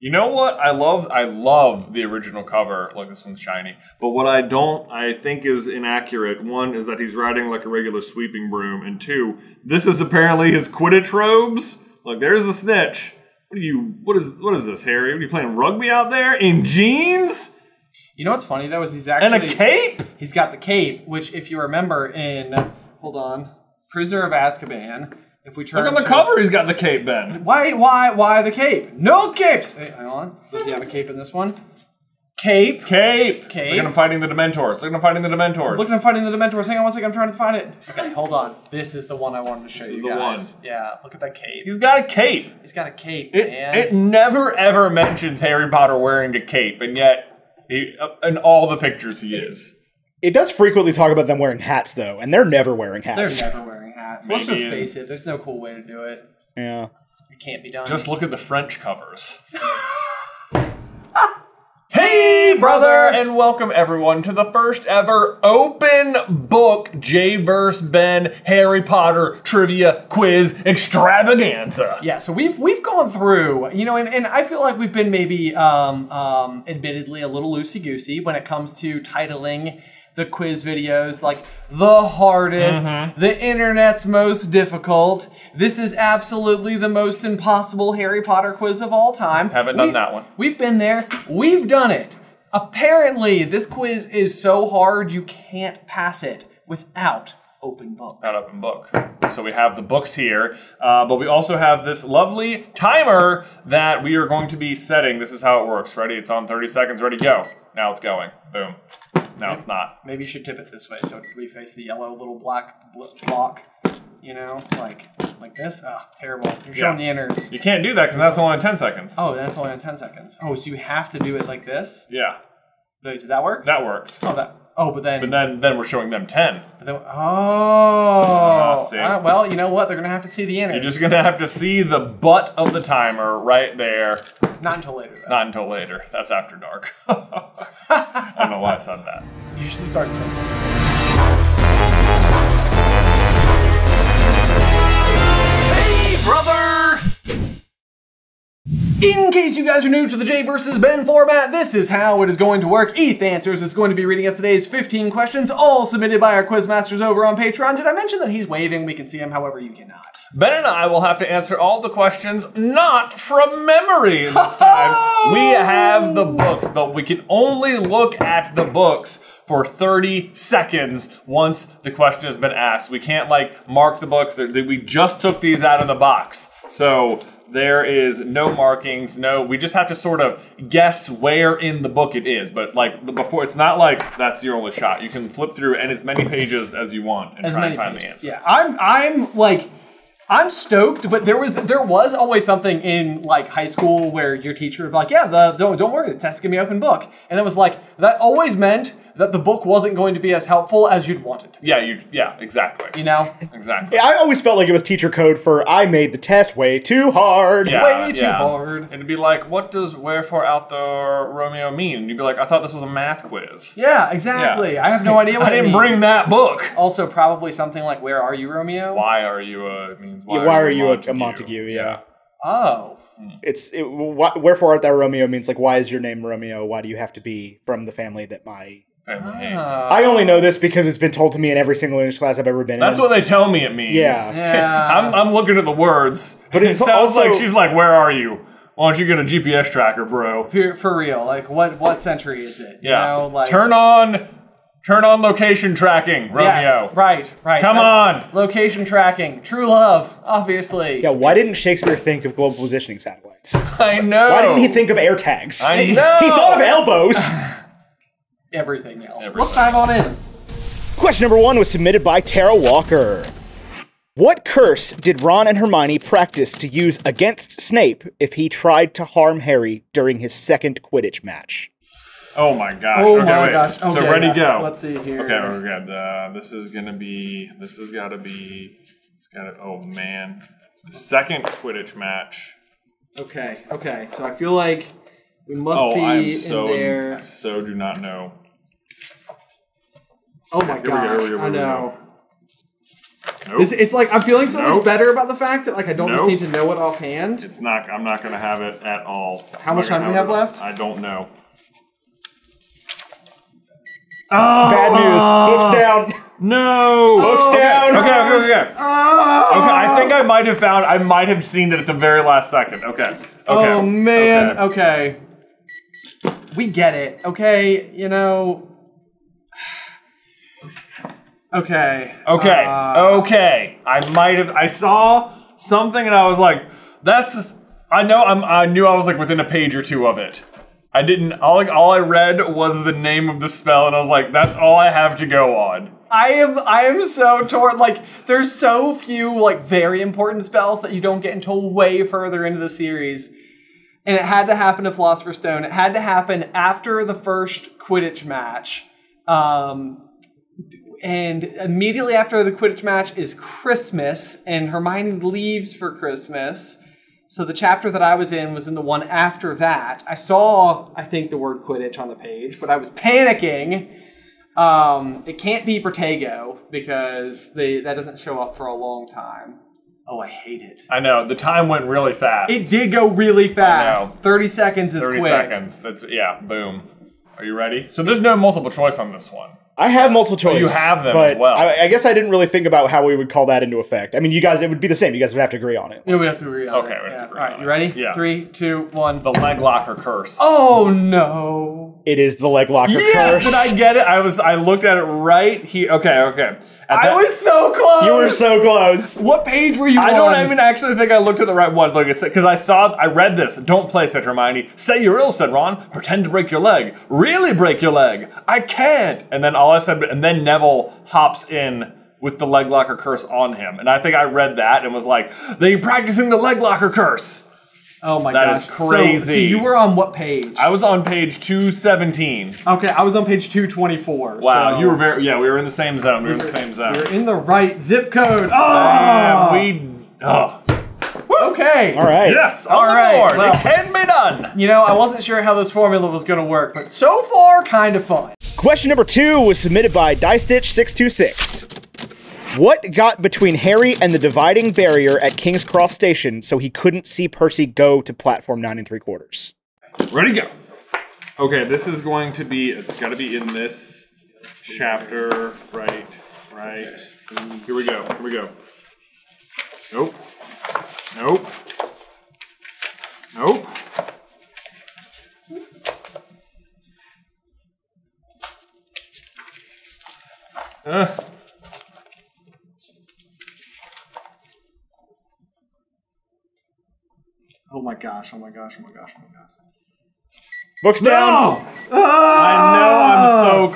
You know what? I love the original cover. Look, this one's shiny. But what I think is inaccurate, one, is that he's riding like a regular sweeping broom, and two, this is apparently his Quidditch robes. Look, there's the snitch. What is this, Harry? Are you playing rugby out there in jeans? You know what's funny though is he's actually and a cape. He's got the cape, which if you remember in Prisoner of Azkaban, if we turn look on the cover, he's got the cape, Ben. Why the cape? No capes. Hey, hang on. Does he have a cape in this one? Cape. Look at him fighting the Dementors. Look at him fighting the Dementors. Hang on one second. I'm trying to find it. Okay, hold on. This is the one I wanted to show you guys. Yeah, look at that cape. He's got a cape. Man. It never ever mentions Harry Potter wearing a cape, and yet in all the pictures he is. It does frequently talk about them wearing hats, though, and they're never wearing hats. They're never wearing hats. Let's just face it. There's no cool way to do it. Yeah. It can't be done. Just look at the French covers. Hey, brother, and welcome everyone to the first ever open book J vs. Ben Harry Potter trivia quiz extravaganza. Yeah, so we've gone through, you know, and I feel like we've been maybe admittedly a little loosey-goosey when it comes to titling the quiz videos, like the hardest, the internet's most difficult. This is absolutely the most impossible Harry Potter quiz of all time. Haven't done that one. We've been there. We've done it. Apparently, this quiz is so hard you can't pass it without open book. Not open book. So we have the books here, but we also have this lovely timer that we are going to be setting. This is how it works. Ready? It's on 30 seconds. Ready? Go. Now it's going. Boom. No, it's not. Maybe you should tip it this way so we face the yellow little black block, you know, like this. Oh, terrible. You're showing the innards. You can't do that because that's only on 10 seconds. Oh, that's only on 10 seconds. Oh, so you have to do it like this? Yeah. Wait, does that work? That worked. Oh, but then we're showing them 10. But then, well, you know what? They're gonna have to see the innards. You're just gonna have to see the butt of the timer right there. Not until later, though. Not until later. That's after dark. I don't know why I said that. You should start censoring. Hey, brother! In case you guys are new to the J vs. Ben format, this is how it is going to work. Eth Answers is going to be reading us today's 15 questions, all submitted by our quizmasters over on Patreon. Did I mention that he's waving? We can see him, however you cannot. Ben and I will have to answer all the questions not from memory this time. We have the books, but we can only look at the books for 30 seconds once the question has been asked. We can't like mark the books. We just took these out of the box. So there is no markings, we just have to sort of guess where in the book it is. But like before, it's not like that's your only shot. You can flip through and as many pages as you want and try and find the answer. Yeah, I'm stoked, but there was always something in like high school where your teacher would be like, yeah, don't worry, the test's gonna be open book. And it was like, that always meant that the book wasn't going to be as helpful as you'd want it to be. Yeah, exactly. You know? Exactly. Yeah, I always felt like it was teacher code for I made the test way too hard. Way too hard. And it'd be like, what does wherefore out the Romeo mean? And you'd be like, I thought this was a math quiz. Yeah, exactly. Yeah. I have no idea what I didn't bring that book. Also, probably something like, where are you, Romeo? Why are you a means why are you a Montague? Yeah. Oh. Wherefore art thou Romeo means like, why is your name Romeo? Why do you have to be from the family that my family hates? I only know this because it's been told to me in every single English class I've ever been in. That's what they tell me it means. Yeah. I'm looking at the words. But it sounds also like she's like, where are you? Why don't you get a GPS tracker, bro? For real. Like, what century is it? You know, like, Turn on location tracking, Romeo. Yes, right. Come on. Location tracking. True love, obviously. Yeah, why didn't Shakespeare think of global positioning satellites? I know. Why didn't he think of air tags? I know. He thought of elbows. Everything else. Let's dive on in. Question number 1 was submitted by Tara Walker. What curse did Ron and Hermione practice to use against Snape if he tried to harm Harry during his second Quidditch match? Oh my gosh. Oh my gosh. Okay, so ready, go. Let's see here. Okay, we're good. This has gotta be, oh man. The second Quidditch match. Okay. So I feel like we must be in there. I so do not know. Oh my gosh, I know. Nope. It's like I'm feeling so much better about the fact that like I don't just Nope. need to know it offhand. It's not. I'm not gonna have it at all. How much time do we have left? I don't know. Bad news. Books down. No. Books down. Okay. I think I might have found. I might have seen it at the very last second. Okay. Oh man. Okay. We get it. Okay. You know. Okay. Okay. I might have. I saw something and I was like, "That's." I know. I knew I was like within a page or two of it. I didn't. All I read was the name of the spell, and I was like, "That's all I have to go on." I am so torn. Like, there's so few like very important spells that you don't get until way further into the series. And it had to happen to Philosopher's Stone. It had to happen after the first Quidditch match. And immediately after the Quidditch match is Christmas, and Hermione leaves for Christmas. So the chapter that I was in the one after that. I saw, I think, the word Quidditch on the page, but I was panicking. It can't be Protego, because that doesn't show up for a long time. Oh, I hate it. I know. The time went really fast. It did go really fast. I know. 30 seconds is 30 quick. 30 seconds. That's, yeah, boom. Are you ready? So there's no multiple choice on this one. I have multiple choice. You have them but as well. I guess I didn't really think about how we would call that into effect. I mean, you guys, it would be the same. You guys would have to agree on it. Yeah, we have to agree on it. Okay, we have to agree All right, on you it. ready? Yeah. 3, 2, 1. The leg locker curse. Oh, no. It is the leg locker Yes, curse. did I get it? I looked at it right here. Okay. I was so close. You were so close. What page were you on? I don't even actually think I looked at the right one. Look, it's because I read this. Don't play, said Hermione. Say you're ill, said Ron. Pretend to break your leg. Really break your leg. I can't. And then all I said, and then Neville hops in with the leg locker curse on him. And I think I read that and was like, they're practicing the leg locker curse. Oh my That gosh. is crazy. So you were on what page? I was on page 217. Okay, I was on page 224. Wow, so you were we were in the same zone. We were in the same zone. You're in the right zip code. Okay. All right. Yes, on the board. Well, it can be done. You know, I wasn't sure how this formula was going to work, but so far, kind of fun. Question number 2 was submitted by DieStitch626. What got between Harry and the dividing barrier at King's Cross Station so he couldn't see Percy go to platform 9 3/4? Ready, go. Okay, this is going to be, it's got to be in this chapter. Right. Here we go. Nope. Oh my gosh. Books down. I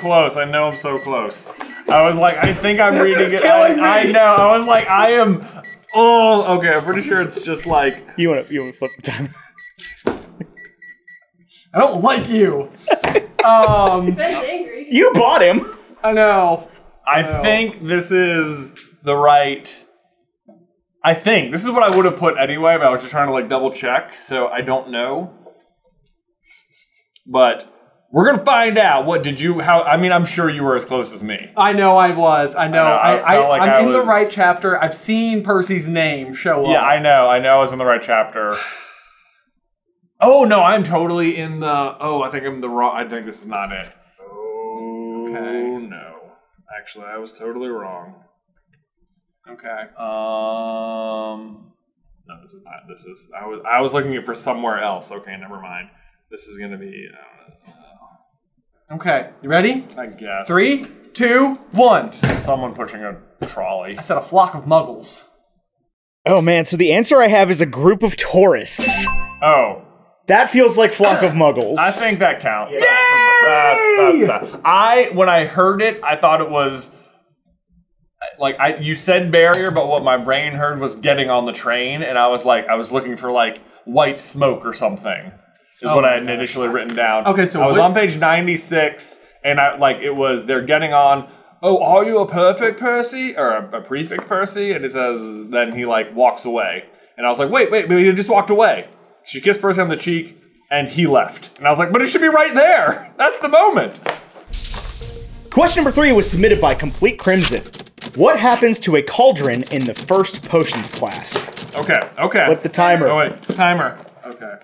know I'm so close. I was like, I think I'm reading is it. killing me. I know. I was like, I am. Oh, okay. I'm pretty sure it's just like. You want to flip the time? I don't like you. Ben's angry. You bought him. I know. I think this is the right. I think this is what I would have put anyway, but I was just trying to like double check, so I don't know. But we're gonna find out. What did you? How? I mean, I'm sure you were as close as me. I know I was. I know. I felt like I'm I in the was- right chapter. I've seen Percy's name show up. Yeah, I know. I was in the right chapter. Oh no, I'm totally in the. Oh, I think I'm the wrong. I think this is not it. Oh no, actually, I was totally wrong. Okay. No, this is not. This is. I was looking for somewhere else. Okay, never mind. This is gonna be. Okay. You ready? I guess. 3, 2, 1. Someone pushing a trolley. I said a flock of muggles. Oh man, so the answer I have is a group of tourists. Oh. That feels like flock of muggles. I think that counts. Yay! That's that. When I heard it, I thought it was like you said barrier, but what my brain heard was getting on the train, and I was looking for like white smoke or something. Is what I had initially written down. Okay, so I was on page 96, and they're getting on. Oh, are you a perfect Percy or a prefect Percy? And it says then he like walks away, and I was like, wait, but he just walked away. She kissed Percy on the cheek, and he left. And I was like, but it should be right there. That's the moment. Question number 3 was submitted by Complete Crimson. What happens to a cauldron in the first potions class? Okay, okay. Flip the timer. Oh, wait, timer. Okay.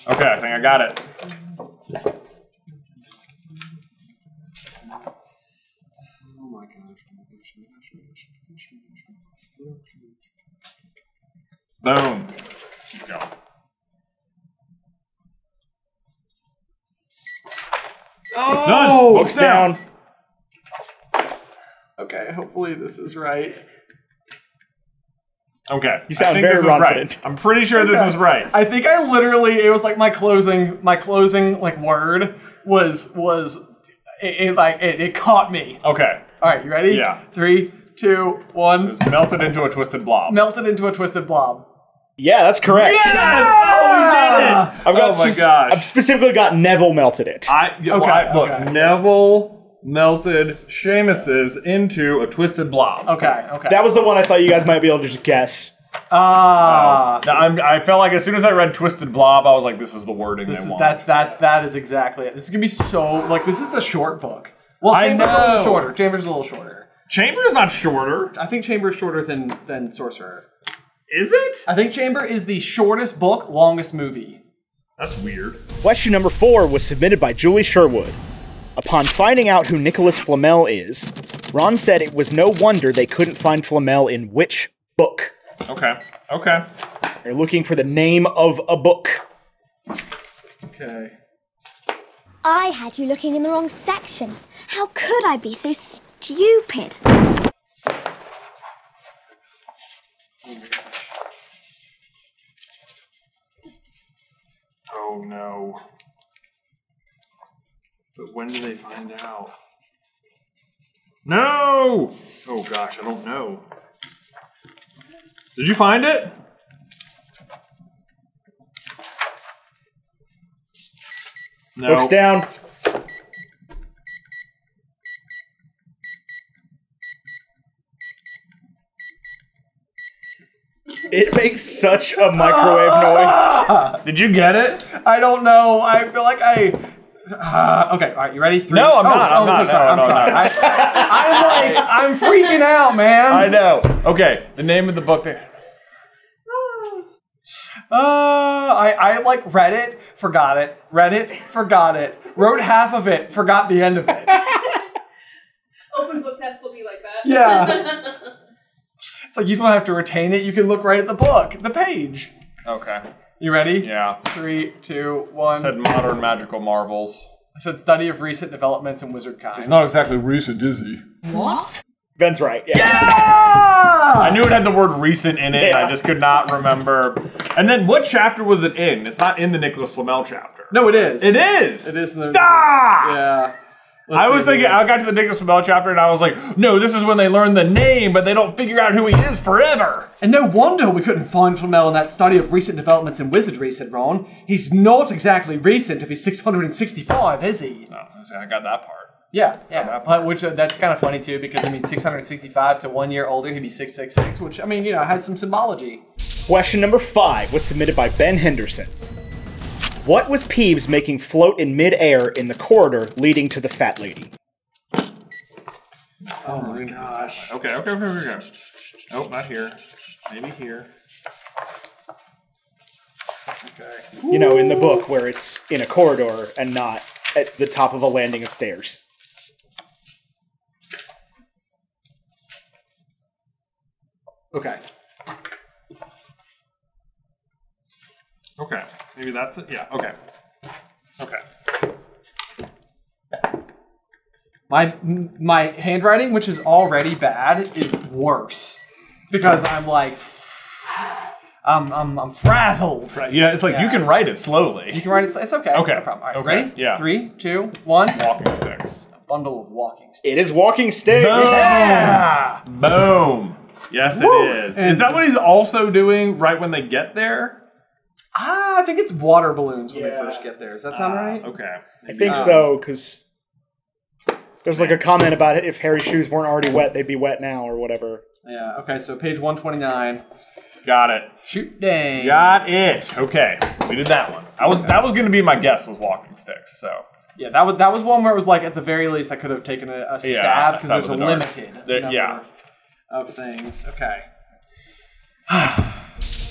Okay, I think I got it. Oh my gosh. Boom. Keep going. Oh! Done. Books down. Okay, hopefully this is right. Okay. You sound I think very this is confident. right. I'm pretty sure this is right. I think I literally, it was like my closing like word was it caught me. Okay. All right, you ready? Yeah. 3, 2, 1. It's melted into a twisted blob. Melted into a twisted blob. Yeah, that's correct. Yes! Oh, we did it! I've got Oh my gosh. I've specifically got Neville melted it. Look, Neville melted Seamus's into a twisted blob. Okay. That was the one I thought you guys might be able to just guess. I felt like as soon as I read twisted blob, I was like, this is the wording they want. That is exactly it. This is gonna be so, like, this is the short book. Well, I Chamber's a know. little shorter. Chamber's a little shorter. Chamber's not shorter. I think Chamber's shorter than Sorcerer. Is it? I think Chamber is the shortest book, longest movie. That's weird. Question number 4 was submitted by Julie Sherwood. Upon finding out who Nicholas Flamel is, Ron said it was no wonder they couldn't find Flamel in which book? Okay. They're looking for the name of a book. Okay. I had you looking in the wrong section. How could I be so stupid? Oh no. But when do they find out? No! Oh gosh, I don't know. Did you find it? No. Books down. It makes such a microwave noise. Did you get it? I don't know. I feel like okay, all right, you ready? 3. No, I'm not. I'm so sorry. not. I'm sorry. I'm freaking out, man. I know. Okay, the name of the book there. I like read it, forgot it. Read it, forgot it. Wrote half of it, forgot the end of it. Open book tests will be like that. Yeah. It's like you don't have to retain it. You can look right at the book, the page. Okay. You ready? Yeah. 3, 2, 1. I said modern magical marvels. I said study of recent developments in wizard kind. It's not exactly recent, is he? What? Ben's right. Yeah. I knew it had the word recent in it, and Yeah. I just could not remember. And then what chapter was it in? It's not in the Nicholas Flamel chapter. No, it is. It is! It is in the... Ah! Yeah. I was thinking, I got to the Nicholas Flamel chapter, and I was like, no, this is when they learn the name, but they don't figure out who he is forever. And no wonder we couldn't find Flamel in that study of recent developments in wizardry, said Ron. He's not exactly recent if he's 665, is he? No, I got that part. Yeah. Which that's kind of funny too, because I mean 665, so 1 year older, he'd be 666, which I mean, you know, has some symbology. Question number 5 was submitted by Ben Henderson. What was Peeves making float in midair in the corridor leading to the fat lady? Oh my gosh. Okay. Nope, not here. Maybe here. Okay. You know, in the book where it's in a corridor and not at the top of a landing of stairs. Okay. Okay. Maybe that's it. Yeah, okay. My handwriting, which is already bad, is worse. Because I'm like I'm frazzled. Right. Yeah, it's like you can write it slowly. You can write it. It's okay. Okay. It's no problem. All right, Okay. ready? Yeah. 3, 2, 1. Walking sticks. A bundle of walking sticks. It is walking sticks. Boom! Yeah. Boom! Yes, Woo! it is. Is that what he's also doing right when they get there? I think it's water balloons when they first get there. Does that sound right? Okay. I think so, because There's like a comment about it. If Harry's shoes weren't already wet, they'd be wet now or whatever. Yeah, okay, so page 129. Got it. Shoot dang. Got it. Okay, we did that one. That was going to be my guess was walking sticks. So yeah, that was one where it was like at the very least I could have taken a stab because there's a limited number of things. Okay.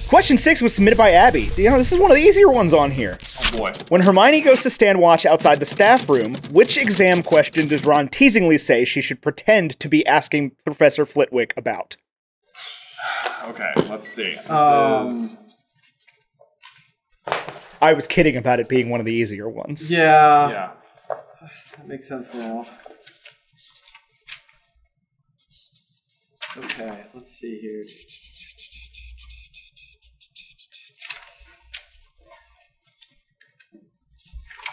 Question 6 was submitted by Abby. You know, this is one of the easier ones on here. Oh boy. When Hermione goes to stand watch outside the staff room, which exam question does Ron teasingly say she should pretend to be asking Professor Flitwick about? Okay, let's see. This is... I was kidding about it being one of the easier ones. Yeah. Yeah. That makes sense now. Okay, let's see here.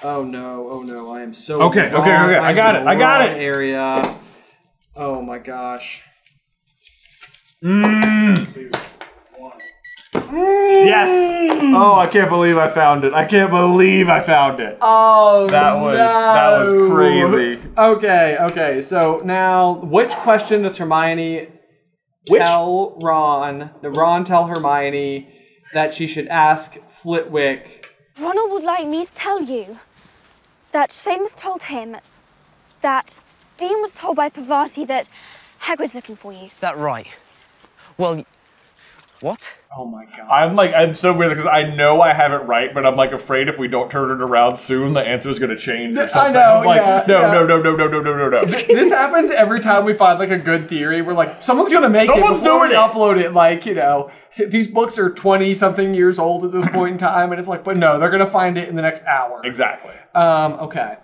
Oh no, I am so Okay, I got it. Area. Oh my gosh. Yes! Oh, I can't believe I found it. Oh, that was crazy. Okay. So now, which question does Hermione tell Ron? Ron tell Hermione that she should ask Flitwick. Ronald would like me to tell you that Seamus told him that Dean was told by Pavati that Hagrid's looking for you. Is that right? Well, what? Oh my god. I'm so weird because I know I have it right, but I'm like afraid if we don't turn it around soon, the answer is going to change or something. I know, I'm like, no. This happens every time we find like a good theory. We're like, someone's going to make it before we upload it. Like, you know, these books are 20-something years old at this point in time, and it's like, but no, they're going to find it in the next hour. Exactly. Okay.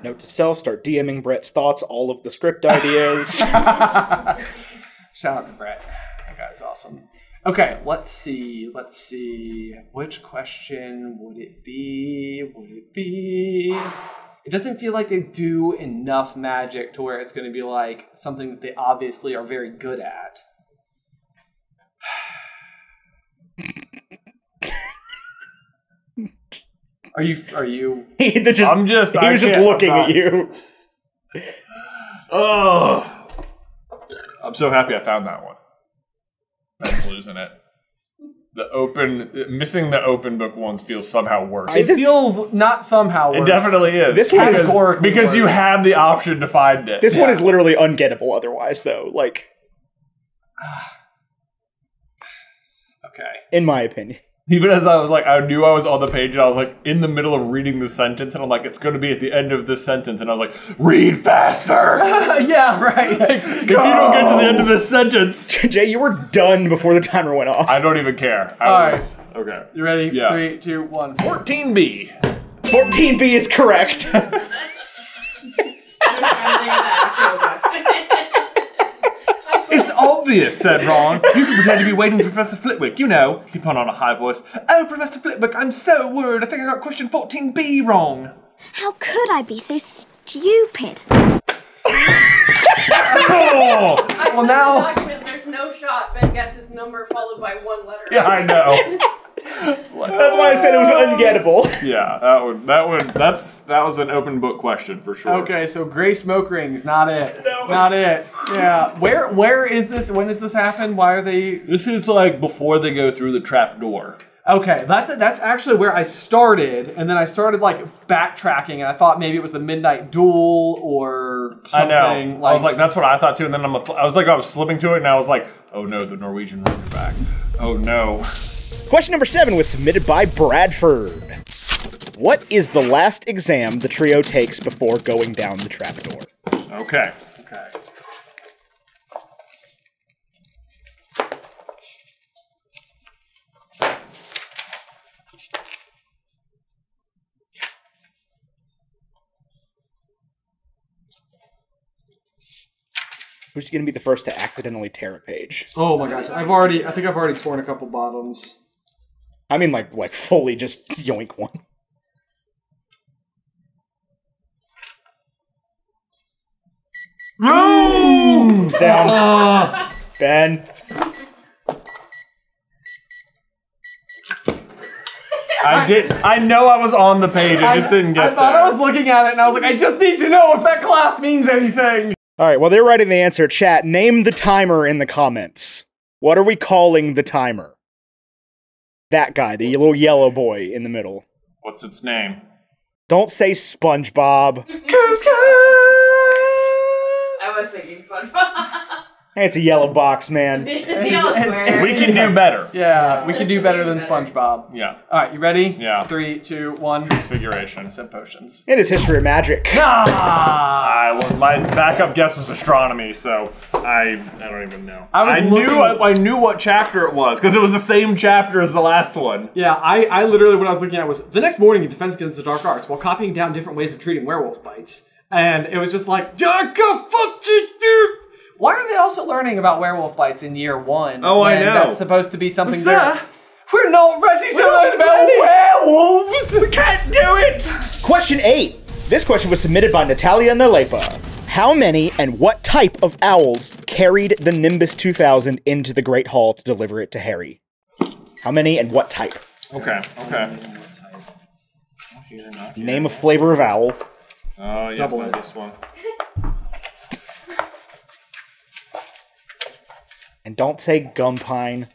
Note to self, start DMing Brett's thoughts, all of the script ideas. Shout out to Brett. That guy's awesome. Okay, let's see. Which question would it be? It doesn't feel like they do enough magic to where it's going to be like something that they obviously are very good at. Are you? He was just looking at you. Oh, I'm so happy I found that one. I'm losing it. Missing the open book ones feels somehow worse. It feels not somehow worse. It definitely is. This one is because you had the option to find it. This one is literally ungettable otherwise, though. Like, okay. In my opinion. Even as I was like, I knew I was on the page and I was like in the middle of reading the sentence and I'm like, it's going to be at the end of this sentence. And I was like, read faster. Yeah, right. Like, if you don't get to the end of this sentence. Jay, you were done before the timer went off. I don't even care. Alright. Okay. You ready? Yeah. 3, 2, 1. 14B. 14B is correct. It's obvious, said Ron. You can pretend to be waiting for Professor Flitwick. You know, he put on a high voice. Oh, Professor Flitwick, I'm so worried. I think I got question 14B wrong. How could I be so stupid? Oh. Well, now... Document, there's no shot Ben guesses number followed by one letter. Yeah, I know. That's why I said it was ungettable. Yeah, that was an open book question for sure. Okay, so gray smoke rings, not it. No. Not it. Yeah. Where is this? When does this happen? Why are they? This is like before they go through the trap door. Okay, that's actually where I started, and then I started like backtracking, and I thought maybe it was the Midnight Duel or something. I know. I was like, that's what I thought too, and then I was flipping to it, and I was like, oh no, the Norwegian Razorback. Oh no. Question number 7 was submitted by Bradford. What is the last exam the trio takes before going down the trapdoor? Okay. Who's going to be the first to accidentally tear a page? Oh my gosh, I think I've already torn a couple bottoms. I mean, like fully just yoink one. It's down. Ben. I know I was on the page. I just didn't get I thought there. I was looking at it and I was like, I just need to know if that class means anything. All right, while they're writing the answer, chat, name the timer in the comments. What are we calling the timer? That guy, the little yellow boy in the middle. What's its name? Don't say SpongeBob. I was thinking SpongeBob. Hey, it's a yellow box, man. It's yellow square. We can do better. Yeah, we can do better than SpongeBob. Yeah. All right, you ready? Yeah. 3, 2, 1. Transfiguration. Said potions. It is history of magic. My backup guess was astronomy, so I don't even know. I knew what chapter it was because it was the same chapter as the last one. Yeah, I literally, what I was looking at was the next morning in Defense Against the Dark Arts while copying down different ways of treating werewolf bites. And it was just like, why are they also learning about werewolf bites in year 1? Oh, I know. That's supposed to be something Sir, we're not ready to learn about werewolves! we can't do it! Question 8. This question was submitted by Natalia and Nalepa. How many and what type of owls carried the Nimbus 2000 into the Great Hall to deliver it to Harry? How many and what type? Okay. Name a flavor of owl. Oh, yes, Double not it. this one. And don't say gumpine.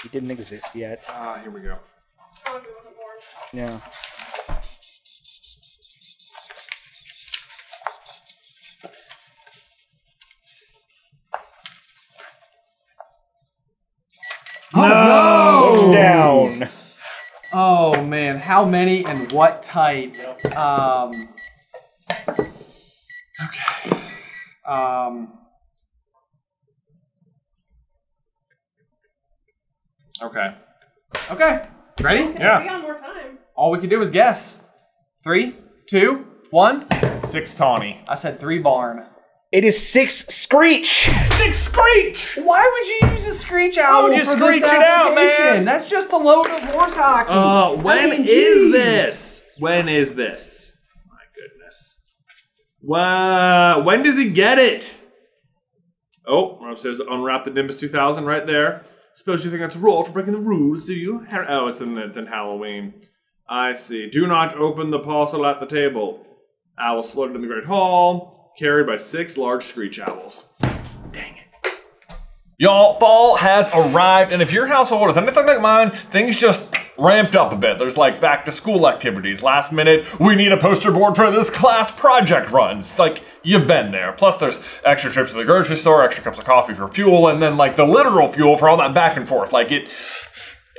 He didn't exist yet. Here we go. Oh, he wasn't born. Yeah. Oh, Books down. Oh man, how many and what type? Okay. Okay. Okay. Ready? Yeah. We got more time. All we can do is guess. 3, 2, 1. 6 tawny. I said 3 barn. It is 6 screech. 6 screech! Why would you use a screech owl would you for screech this it out, application? man? That's just a load of horse hockey. When I mean, is jeez. this? When is this? My goodness. When does he get it? Oh, Rose says unwrap the Nimbus 2000 right there. Suppose you think that's a rule for breaking the rules, do you? Oh, it's in Halloween. I see. Do not open the parcel at the table. Owls floated in the Great Hall, carried by 6 large screech owls. Dang it. Y'all, fall has arrived, and if your household is anything like mine, things just ramped up a bit. There's like back to school activities. Last minute, we need a poster board for this class project runs. Like, you've been there. Plus there's extra trips to the grocery store, extra cups of coffee for fuel, and then like the literal fuel for all that back and forth. Like it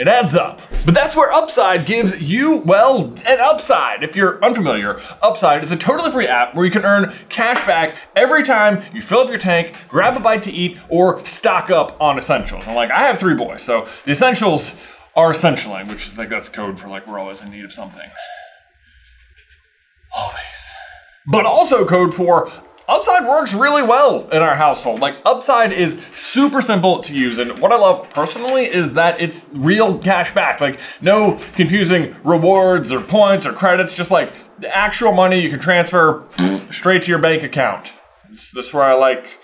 adds up. But that's where Upside gives you, well, an upside. If you're unfamiliar, Upside is a totally free app where you can earn cash back every time you fill up your tank, grab a bite to eat, or stock up on essentials. And like, I have 3 boys, so the essentials are essentially, which is like, that's code for like, we're always in need of something. Always. But also code for Upside works really well in our household. Like, Upside is super simple to use, and what I love personally is that it's real cash back. Like, no confusing rewards or points or credits, just like the actual money you can transfer straight to your bank account. This is where I like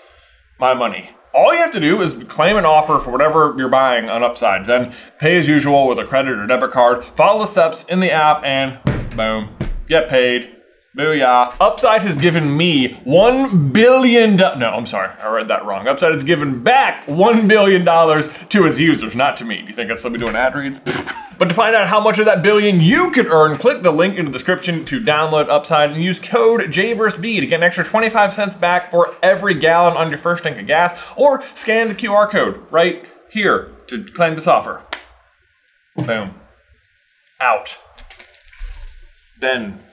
my money. All you have to do is claim an offer for whatever you're buying on Upside, then pay as usual with a credit or debit card, follow the steps in the app, and boom, get paid. Booyah. Upside has given me $1 billion. No, I'm sorry, I read that wrong. Upside has given back $1 billion to its users, not to me. Do you think that's somebody doing ad reads? But to find out how much of that billion you could earn, click the link in the description to download Upside and use code JVerseB to get an extra 25 cents back for every gallon on your first tank of gas, or scan the QR code right here to claim this offer. Boom. Out. Then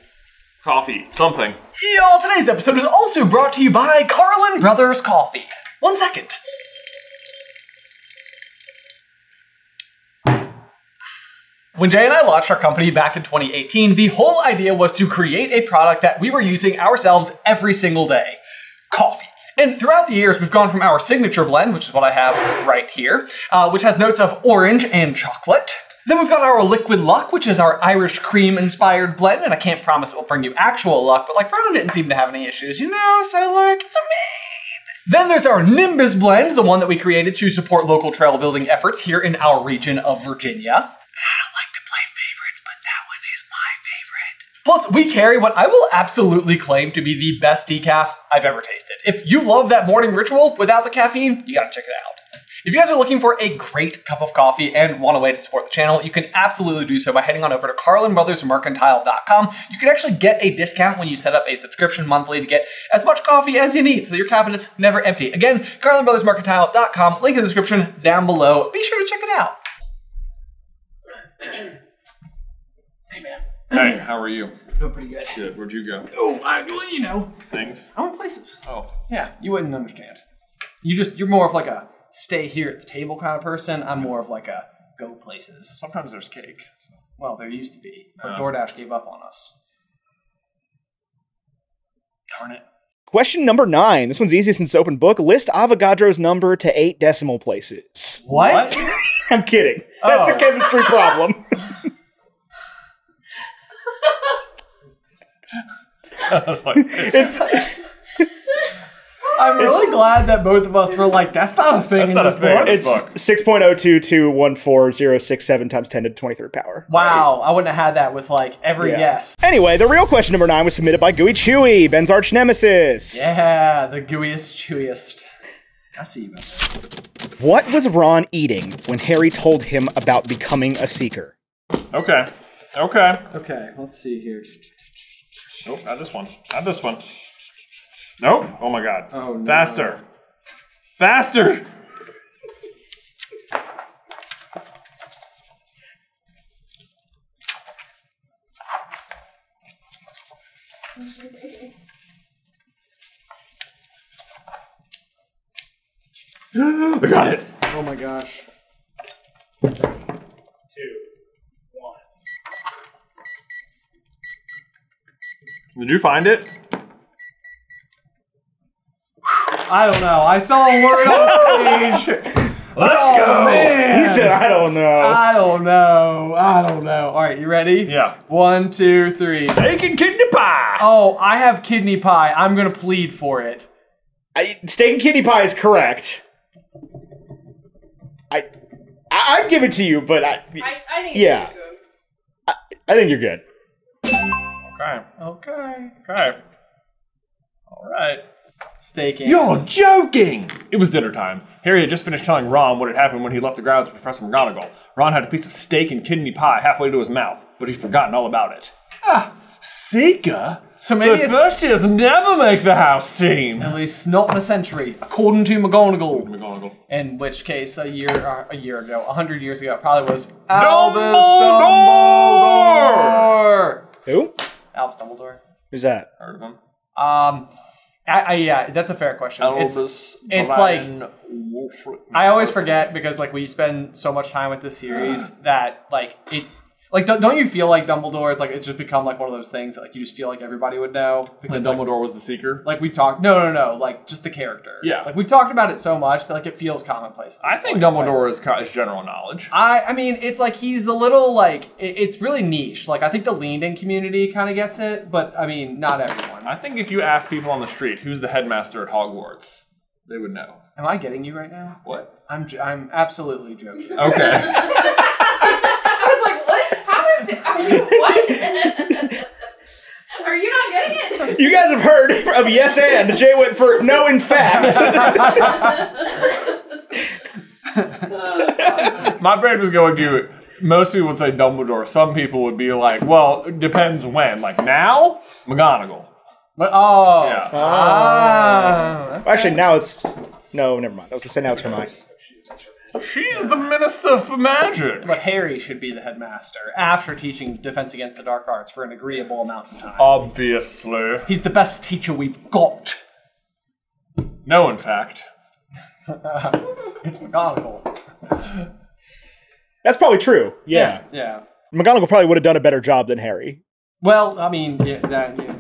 coffee, something. Y'all, today's episode is also brought to you by Carlin Brothers Coffee. 1 second. When Jay and I launched our company back in 2018, the whole idea was to create a product that we were using ourselves every single day. Coffee. And throughout the years, we've gone from our signature blend, which is what I have right here, which has notes of orange and chocolate. Then we've got our Liquid Luck, which is our Irish cream inspired blend, and I can't promise it will bring you actual luck, but like Ron didn't seem to have any issues, you know, so like, Then there's our Nimbus blend, the one that we created to support local trail building efforts here in our region of Virginia. Plus, we carry what I will absolutely claim to be the best decaf I've ever tasted. If you love that morning ritual without the caffeine, you gotta check it out. If you guys are looking for a great cup of coffee and want a way to support the channel, you can absolutely do so by heading on over to CarlinBrothersMercantile.com. You can actually get a discount when you set up a subscription monthly to get as much coffee as you need so that your cabinet's never empty. Again, CarlinBrothersMercantile.com, link in the description down below. Be sure to check it out. Hey, man. Hey, how are you? Doing pretty good. Good. Where'd you go? Oh, well, you know. Things? I went places. Oh. Yeah, you wouldn't understand. You're more of like a stay here at the table kind of person. I'm more of like a go places. Sometimes there's cake. So. Well, there used to be, but DoorDash gave up on us. Darn it. Question number 9. This one's easy since it's open book. List Avogadro's number to 8 decimal places. What? I'm kidding. That's a chemistry problem. I'm really glad that both of us were like, that's not a thing in this book. It's 6.022144067 times 10 to the 23rd power. Wow, I wouldn't have had that with like every guess. Anyway, the real question number 9 was submitted by GooeyChewie, Ben's arch nemesis. Yeah, the gooeyest, chewiest. I see you, Ben. What was Ron eating when Harry told him about becoming a seeker? Okay. Okay. Okay, let's see here. Nope, not this one. Not this one. Nope. Oh my god. Oh no. Faster. Faster! I got it. Oh my gosh. 2, 1. Did you find it? I don't know. I saw a word on the page. Let's go! Man. He said, I don't know. I don't know. I don't know. All right, you ready? Yeah. 1, 2, 3. Steak and kidney pie! Oh, I have kidney pie. I'm gonna plead for it. Steak and kidney pie is correct. I'd give it to you, but I think yeah. it's good. I think you're good. Okay. Okay. Okay. Alright. Steak and... You're joking! It was dinner time. Harry had just finished telling Ron what had happened when he left the grounds with Professor McGonagall. Ron had a piece of steak and kidney pie halfway to his mouth, but he'd forgotten all about it. Ah, Seeker? So maybe the it's... first years never make the house team. At least not in a century, according to McGonagall. McGonagall. In which case, a year ago, 100 years ago, it probably was Albus Dumbledore! Dumbledore! Who? Albus Dumbledore. Who's that? Heard of him? Yeah, that's a fair question. Albus it's like, Wolfric. I always forget because like we spend so much time with this series that like it, like don't you feel like Dumbledore is like it's just become like one of those things that like you just feel like everybody would know because Like Dumbledore was the Seeker? like we've talked no like just the character. Yeah. Like we've talked about it so much that like it feels commonplace. I think Dumbledore is general knowledge. I mean, it's like he's a little like it's really niche. Like I think the leaned-in community kind of gets it, but I mean, not everyone. I think if you ask people on the street who's the headmaster at Hogwarts, they would know. Am I getting you right now? What? I'm absolutely joking. Okay. I was like, what? How is it? Are you, what? Are you not getting it? You guys have heard of yes and. Jay went for no in fact. My brain was going to, most people would say Dumbledore. Some people would be like, well, it depends when. Like now? McGonagall. But Yeah. Actually, now it's... No, never mind. I was going to say now it's Hermione. She's the Minister for Magic. But Harry should be the headmaster after teaching Defense Against the Dark Arts for an agreeable amount of time. Obviously. He's the best teacher we've got. No, in fact. It's McGonagall. That's probably true. Yeah. Yeah. McGonagall probably would have done a better job than Harry. Well, I mean, yeah,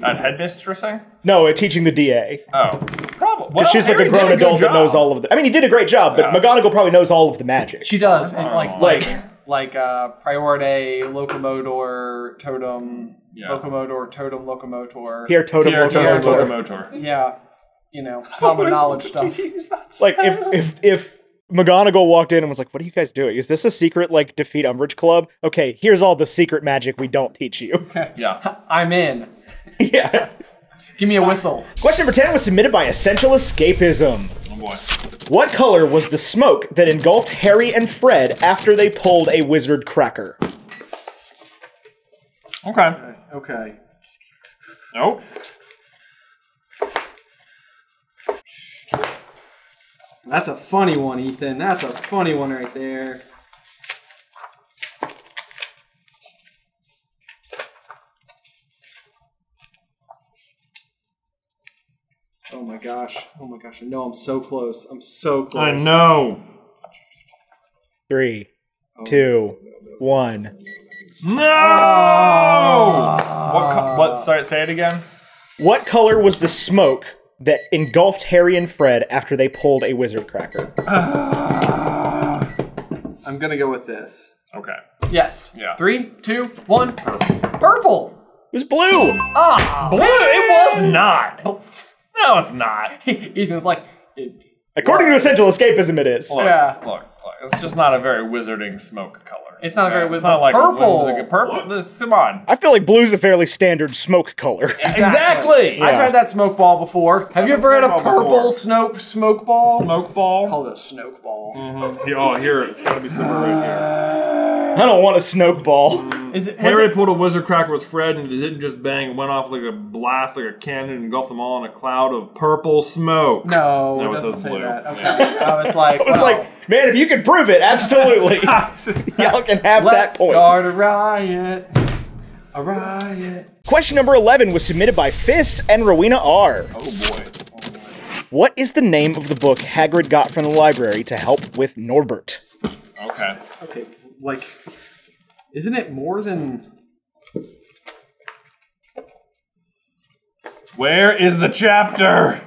At headmistressing? No, teaching the DA. Oh. Probably. Because she's like a grown adult that knows all of the... I mean, he did a great job, but McGonagall probably knows all of the magic. she does, and Like Priorite, Locomotor, Totem, Yeah. Locomotor, Totem, Locomotor. Pierre Totem Pierre Totem Locomotor. Locomotor. Yeah, you know, common knowledge stuff. Like, if McGonagall walked in and was like, what are you guys doing? Is this a secret, like, defeat Umbridge club? Okay, here's all the secret magic we don't teach you. Yeah. I'm in. Yeah. Give me a whistle. Question number 10 was submitted by Essential Escapism. Oh boy. What color was the smoke that engulfed Harry and Fred after they pulled a wizard cracker? Okay. Okay. Nope. That's a funny one, Ethan. That's a funny one right there. Oh my gosh. Oh my gosh. I know I'm so close. I'm so close. I know. 3, 2, 1. No! What? Say it again. What color was the smoke that engulfed Harry and Fred after they pulled a wizard cracker? I'm gonna go with this. Okay. Yes. Yeah. 3, 2, 1. Purple. It was blue! Ah, Blue? It was not. No, it's not. Ethan's like, According to Essential Escapism, it is. Look, Yeah. look. It's just not a very wizarding smoke color. It's not a very It's wizarding- not like Purple. Purple. Come on. I feel like blue's a fairly standard smoke color. Exactly. Yeah. I've had that smoke ball before. Have you ever had a smoke ball purple before. smoke ball? Smoke ball. Called a smoke ball. Oh, here it's gotta be somewhere right I don't want a snoke ball. Is it? here. Harry pulled a wizard cracker with Fred, and it didn't just bang. It went off like a blast, like a cannon, and engulfed them all in a cloud of purple smoke. No, No, it it doesn't says say blue. that. Okay. I was like, I was well, like, man, if you can prove it, absolutely. Y'all can have let's that point. start a riot. A riot. Question number 11 was submitted by Fiss and Rowena R. Oh boy. What is the name of the book Hagrid got from the library to help with Norbert? Okay. Okay, like, isn't it more than... Where is the chapter?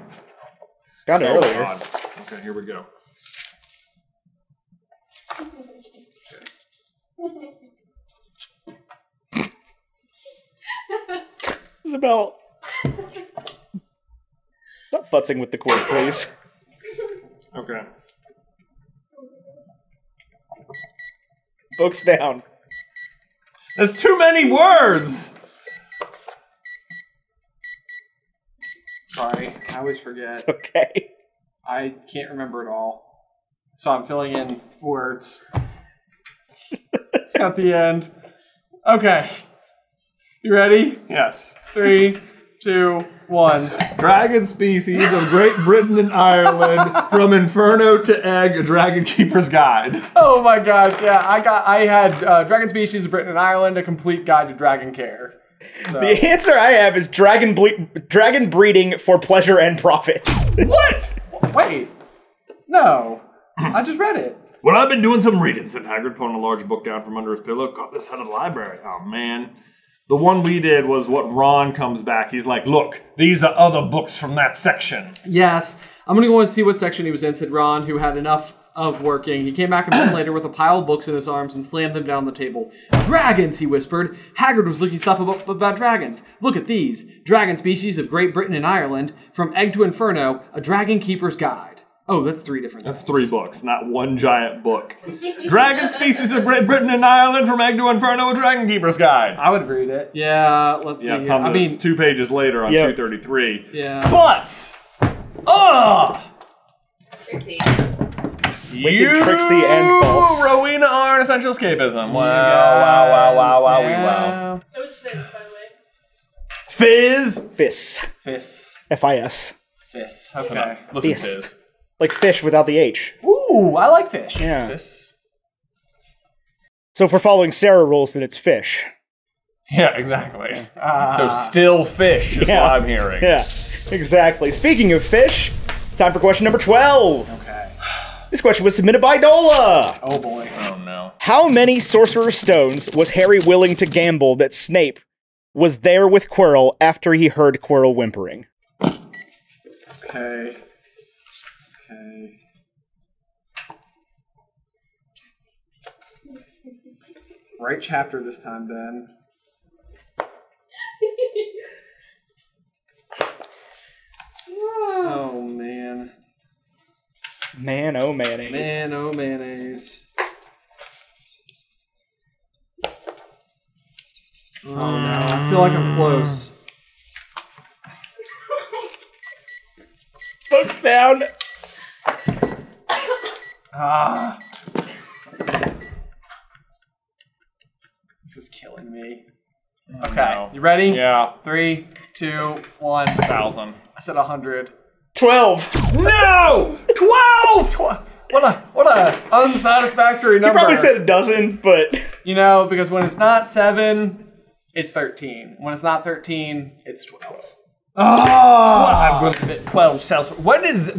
Got it Oh, earlier. God. Okay, here we go. Isabel. Stop futzing with the quiz, please. Okay. Books down. There's too many words. Sorry, I always forget. Okay. I can't remember it all. So I'm filling in words. At the end. Okay. You ready? Yes. 3, 2, 1. Dragon species of Great Britain and Ireland, from Inferno to Egg, a Dragon Keeper's Guide. Oh my gosh, yeah, I had Dragon Species of Britain and Ireland, a complete guide to dragon care. So. The answer I have is dragon breeding for pleasure and profit. What? Wait. No. I just read it. Well, I've been doing some reading, said Hagrid, pulling a large book down from under his pillow. Got this out of the library. Oh, man. The one we did was what Ron comes back. He's like, look, these are other books from that section. Yes. I'm gonna go and see what section he was in, said Ron, who had enough of working. He came back a bit later with a pile of books in his arms and slammed them down on the table. Dragons, he whispered. Hagrid was looking stuff about dragons. Look at these. Dragon species of Great Britain and Ireland, from Egg to Inferno, a Dragon Keeper's Guide. Oh, that's 3 different things. That's 3 books, not one giant book. Dragon species of Great Britain and Ireland, from Egg to Inferno, a Dragon Keeper's Guide. I would read it. Yeah, let's see. Yeah, Here. I mean, it's 2 pages later on 233. Yeah. But, Trixie. Wicked, tricksy, and false. Rowena R. and Essential Escapism. Wow. That was Fizz, by the way. Fizz. Fiss. Fiss. F-I-S. Fiss. Listen Okay. up. Listen, Fist. Fizz. Like fish without the H. Ooh, I like fish. Yeah. Fizz. So if we're following Sarah rules, then it's fish. Yeah, exactly. So still fish is Yeah. what I'm hearing. Yeah, exactly. Speaking of fish, time for question number 12. Okay. This question was submitted by Dola. Oh boy. Oh no. How many Sorcerer Stones was Harry willing to gamble that Snape was there with Quirrell after he heard Quirrell whimpering? Okay. Right chapter this time, Ben. Oh, man. Man, oh mayonnaise. Man, oh mayonnaise. Oh no, I feel like I'm close. Books down. Ah. This is killing me. Okay, no. you ready? Yeah. 3, 2, 1. 1,000. I said 100. 12. No! 12! What a unsatisfactory You number. probably said a dozen, but You know, because when it's not 7, it's 13. When it's not 13, it's 12. Oh! I'm going to admit 12 cells. When is this?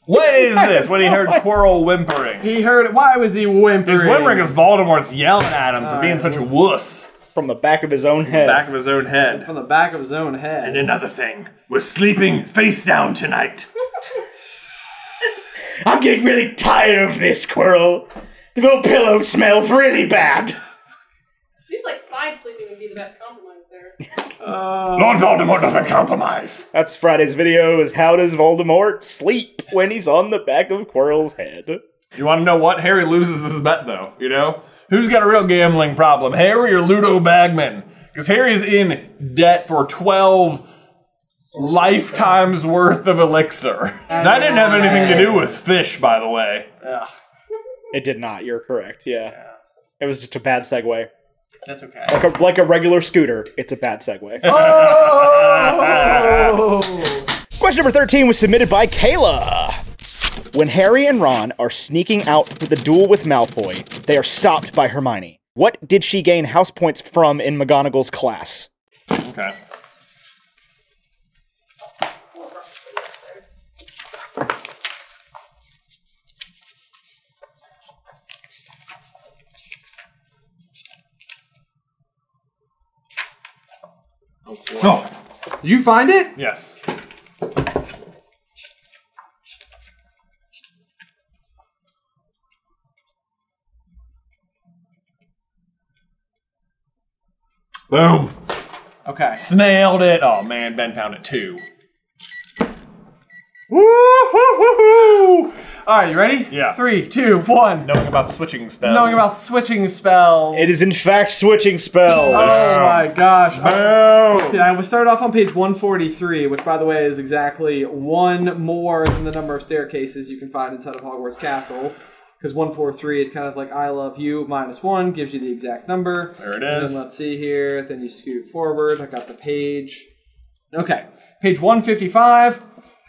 When is this? When he heard Quirrell whimpering. He heard it. Why was he whimpering? He's whimpering because Voldemort's yelling at him for being such a wuss. from the back of his own head. Back of his own head. From the back of his own head. And another thing, we're sleeping face down tonight. I'm getting really tired of this, Quirrell. The little pillow smells really bad. Seems like side sleeping would be the best compromise there. Lord Voldemort doesn't compromise. That's Friday's video, is how does Voldemort sleep when he's on the back of Quirrell's head? You want to know what? Harry loses this bet, though, you know? Who's got a real gambling problem, Harry or Ludo Bagman? Because Harry's in debt for 12 lifetimes worth of elixir. That didn't have anything to do with fish, by the way. Ugh, It did not, you're correct, yeah. It was just a bad segue. that's okay. Like a regular scooter, it's a bad segue. Oh! Question number 13 was submitted by Kayla. When Harry and Ron are sneaking out for the duel with Malfoy, they are stopped by Hermione. What did she gain house points from in McGonagall's class? Okay. Oh, did you find it? Yes. Boom. Okay. Snailed it. Oh man, Ben found it too. Woo-hoo-hoo-hoo! All right, you ready? Yeah. 3, 2, 1. Knowing about switching spells. Knowing about switching spells. It is in fact switching spells. Oh my gosh. No. Let's see, we started off on page 143, which by the way is exactly one more than the number of staircases you can find inside of Hogwarts Castle. Because 143 is kind of like I love you -1, gives you the exact number. There it And is. then let's see here. Then you scoot forward. I got the page. Okay. Page 155.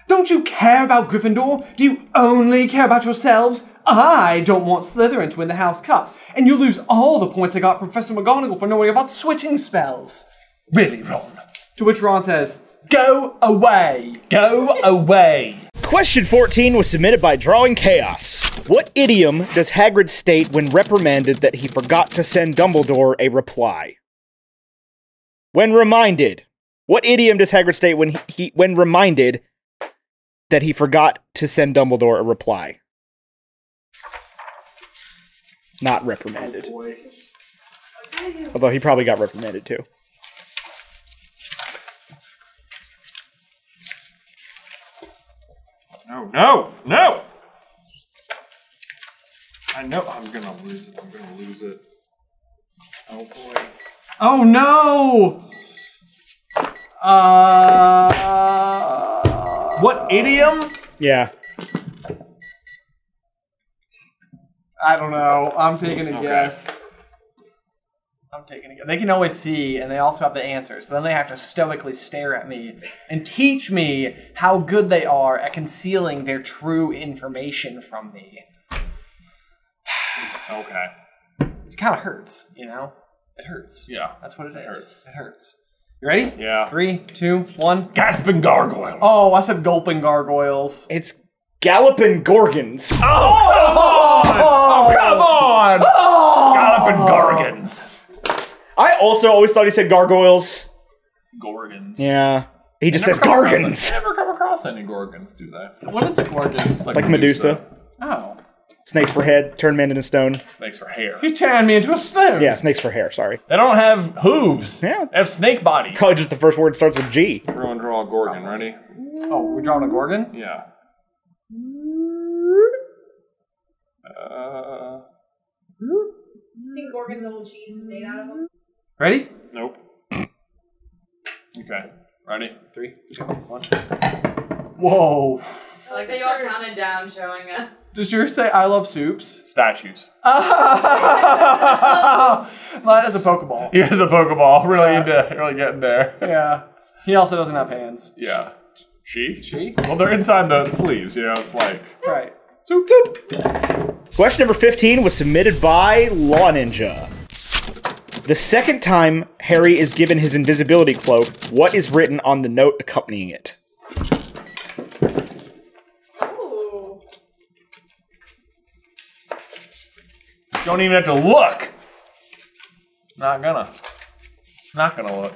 Don't you care about Gryffindor? Do you only care about yourselves? I don't want Slytherin to win the House Cup. And you'll lose all the points I got Professor McGonagall for knowing about switching spells. Really, Ron? To which Ron says, go away. Go away. Question 14 was submitted by Drawing Chaos. What idiom does Hagrid state when reprimanded that he forgot to send Dumbledore a reply? When reminded. What idiom does Hagrid state when reminded that he forgot to send Dumbledore a reply? Not reprimanded. Oh boy. Although he probably got reprimanded too. No. I know I'm gonna lose it. Oh boy. Oh no! What idiom? Yeah. I don't know. I'm taking a guess. They can always see, and they also have the answer. So then they have to stoically stare at me and teach me how good they are at concealing their true information from me. Okay. It kind of hurts, you know? It hurts. Yeah. That's what it is. hurts. It hurts. You ready? Yeah. 3, 2, 1. Gasping gargoyles. Oh, I said gulping gargoyles. It's Gallopin' Gorgons. Oh, come on! Galloping Gorgons. I also always thought he said gargoyles. Gorgons. Yeah. He just says Never come across Gargons. Never come across any Gorgons, do they? What is a gorgon? It's Like Medusa. Oh. Snakes for head, turn man into stone. Snakes for hair. He turned me into a stone. Yeah, snakes for hair, sorry. They don't have hooves. Yeah. They have snake body. Probably just the first word starts with G. Everyone draw a Gorgon, ready? Oh, we're drawing a gorgon? Yeah. You think gorgonzola cheese is made out of them? Ready? Nope. Okay. Ready? 3, 2, 1. Whoa. I like that you all counted down, showing up. Does yours say I love soups? Statues. Mine is a Pokeball. He has a Pokeball. Really getting there. Yeah. He also doesn't have hands. Yeah. She? She? Well, they're inside the sleeves, you know, it's like... Right. Soup, soup. Question number 15 was submitted by LawNinja. The second time Harry is given his invisibility cloak, what is written on the note accompanying it? Ooh. Don't even have to look. Not gonna look.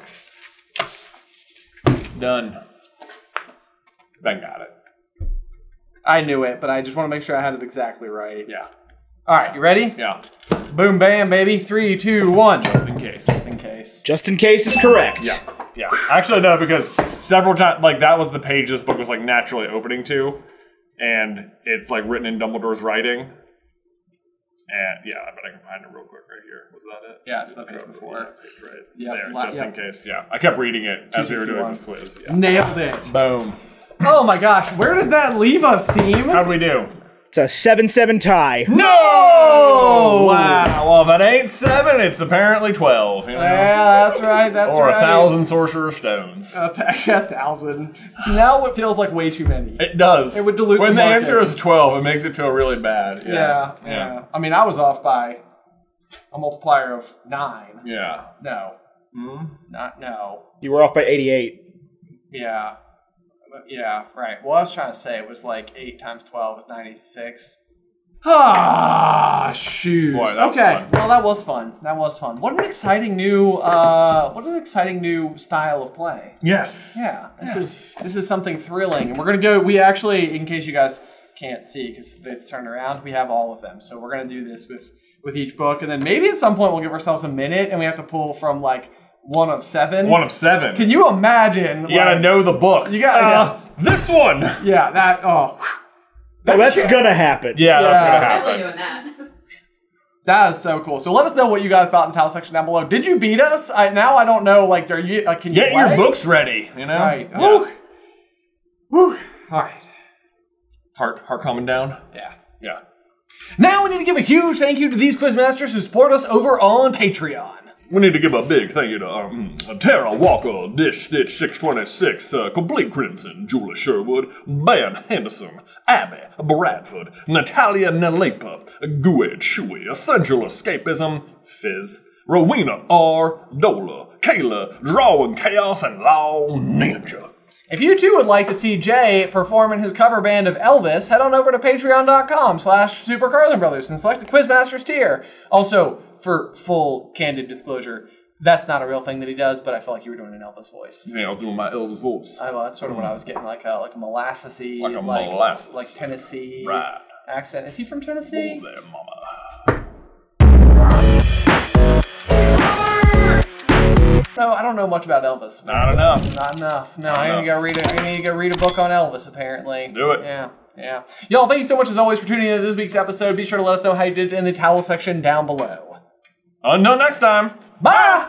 Done. Ben got it. I knew it, but I just want to make sure I had it exactly right. Yeah. All right, you ready? Yeah. Boom, bam, baby. 3, 2, 1. Just in case. Just in case. Just in case is correct. Yeah. Yeah. Actually, no, because several times, like, that was the page this book was, like, naturally opening to. And it's, like, written in Dumbledore's writing. And, yeah, I bet I can find it real quick right here. Was that it? Yeah, it's the page before. Yeah, page right. Yeah, there, just in case. Yeah. I kept reading it as we were doing this quiz. Yeah. Nailed it. Boom. Oh my gosh, where does that leave us, team? How'd we do? It's a 7-7 tie. No! Wow. Well, if it ain't 7, it's apparently 12. You know? Yeah, that's right. That's or right. 1,000 sorcerer stones. 1,000. Now it feels like way too many. It does. It would dilute when the the market. answer is 12, it makes it feel really bad. Yeah. I mean, I was off by a multiplier of 9. Yeah. No. Not no. You were off by 88. Yeah. Yeah, right. Well, I was trying to say it was like 8 times 12 is 96. Ah, shoot. Boy, that was okay, fun. well, that was fun. That was fun. What an exciting new, style of play. Yes. Yeah, this is something thrilling, and we're gonna go. We actually, in case you guys can't see because it's turned around, we have all of them. So we're gonna do this with each book, and then maybe at some point we'll give ourselves a minute, and we have to pull from like 1 of 7. 1 of 7. Can you imagine? You gotta know the book. You gotta. This one. Yeah, that. Oh. That's gonna happen. Yeah, that's gonna Definitely happen. doing that. That is so cool. So let us know what you guys thought in the tile section down below. Did you beat us? Now I don't know. Like, are you? Can you Get play? your books ready. You know. Right. Yeah. Woo. Woo. All right. Heart calming down. Yeah. Yeah. Now we need to give a huge thank you to these quizmasters who support us over on Patreon. We need to give a big thank you to Tara Walker, Dish Stitch 626, Complete Crimson, Julie Sherwood, Ben Henderson, Abby Bradford, Natalia Nalepa, GooeyChewie, Essential Escapism, Fizz, Rowena R, Dola, Kayela, Drawing Chaos, and LawNinja. If you too would like to see Jay perform in his cover band of Elvis, head on over to patreon.com/SuperCarlinBrothers and select the Quizmasters tier. Also, for full candid disclosure, that's not a real thing that he does, but I felt like you were doing an Elvis voice. Yeah, I was doing my Elvis voice. Well, that's sort of what I was getting, like a molassy, Like a molasses. like Tennessee Right. accent. Is he from Tennessee? Oh, there, mama. No, I don't know much about Elvis. Not enough. Not enough. No, Not I need to enough. go read a book on Elvis, apparently. Do it. Yeah. Yeah. Y'all, thank you so much as always for tuning in to this week's episode. Be sure to let us know how you did in the towel section down below. Until next time. Bye!